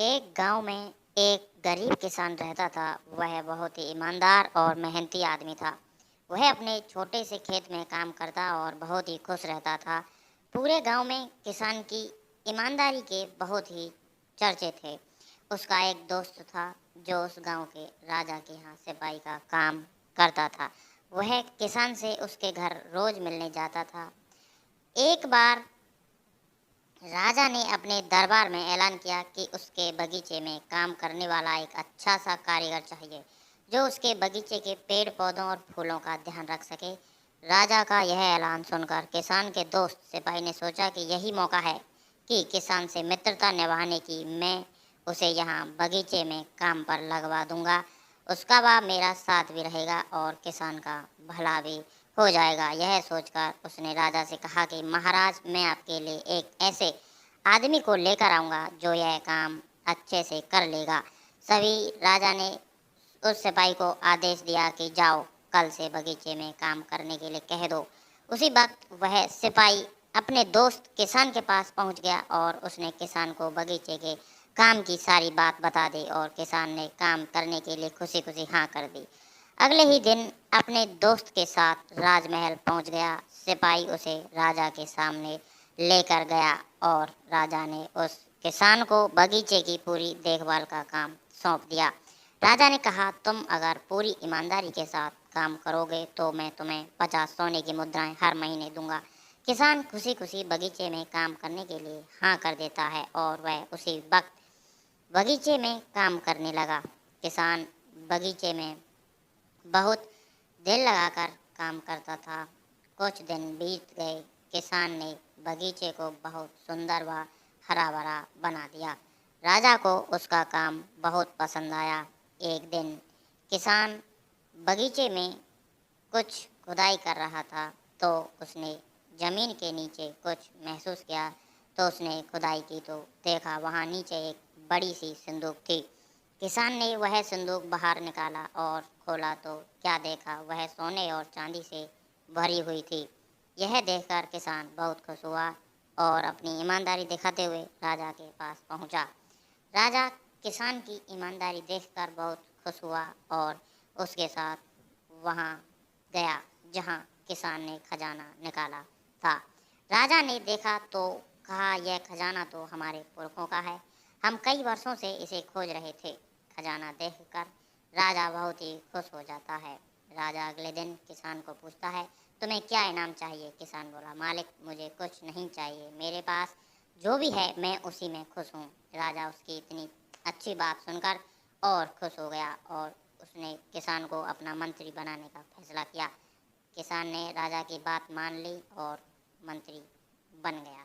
एक गांव में एक गरीब किसान रहता था। वह बहुत ही ईमानदार और मेहनती आदमी था। वह अपने छोटे से खेत में काम करता और बहुत ही खुश रहता था। पूरे गांव में किसान की ईमानदारी के बहुत ही चर्चे थे। उसका एक दोस्त था जो उस गांव के राजा के यहाँ सिपाही का काम करता था। वह किसान से उसके घर रोज मिलने जाता था। एक बार राजा ने अपने दरबार में ऐलान किया कि उसके बगीचे में काम करने वाला एक अच्छा सा कारीगर चाहिए जो उसके बगीचे के पेड़ पौधों और फूलों का ध्यान रख सके। राजा का यह ऐलान सुनकर किसान के दोस्त सिपाही ने सोचा कि यही मौका है कि किसान से मित्रता निभाने की। मैं उसे यहाँ बगीचे में काम पर लगवा दूंगा। उसका वह मेरा साथ भी रहेगा और किसान का भला भी हो जाएगा। यह सोचकर उसने राजा से कहा कि महाराज, मैं आपके लिए एक ऐसे आदमी को लेकर आऊँगा जो यह काम अच्छे से कर लेगा। सभी राजा ने उस सिपाही को आदेश दिया कि जाओ, कल से बगीचे में काम करने के लिए कह दो। उसी वक्त वह सिपाही अपने दोस्त किसान के पास पहुंच गया और उसने किसान को बगीचे के काम की सारी बात बता दी और किसान ने काम करने के लिए खुशी खुशी हाँ कर दी। अगले ही दिन अपने दोस्त के साथ राजमहल पहुंच गया। सिपाही उसे राजा के सामने लेकर गया और राजा ने उस किसान को बगीचे की पूरी देखभाल का काम सौंप दिया। राजा ने कहा, तुम अगर पूरी ईमानदारी के साथ काम करोगे तो मैं तुम्हें 50 सोने की मुद्राएं हर महीने दूंगा। किसान खुशी खुशी बगीचे में काम करने के लिए हाँ कर देता है और वह उसी वक्त बगीचे में काम करने लगा। किसान बगीचे में बहुत दिल लगाकर काम करता था। कुछ दिन बीत गए। किसान ने बगीचे को बहुत सुंदर व हरा भरा बना दिया। राजा को उसका काम बहुत पसंद आया। एक दिन किसान बगीचे में कुछ खुदाई कर रहा था तो उसने जमीन के नीचे कुछ महसूस किया। तो उसने खुदाई की तो देखा वहाँ नीचे एक बड़ी सी संदूक थी। किसान ने वह संदूक बाहर निकाला और खोला तो क्या देखा, वह सोने और चांदी से भरी हुई थी। यह देखकर किसान बहुत खुश हुआ और अपनी ईमानदारी दिखाते हुए राजा के पास पहुंचा। राजा किसान की ईमानदारी देखकर बहुत खुश हुआ और उसके साथ वहां गया जहां किसान ने खजाना निकाला था। राजा ने देखा तो कहा, यह खजाना तो हमारे पुरखों का है। हम कई वर्षों से इसे खोज रहे थे। खजाना देखकर राजा बहुत ही खुश हो जाता है। राजा अगले दिन किसान को पूछता है, तुम्हें क्या इनाम चाहिए? किसान बोला, मालिक, मुझे कुछ नहीं चाहिए, मेरे पास जो भी है मैं उसी में खुश हूँ। राजा उसकी इतनी अच्छी बात सुनकर और खुश हो गया और उसने किसान को अपना मंत्री बनाने का फैसला किया। किसान ने राजा की बात मान ली और मंत्री बन गया।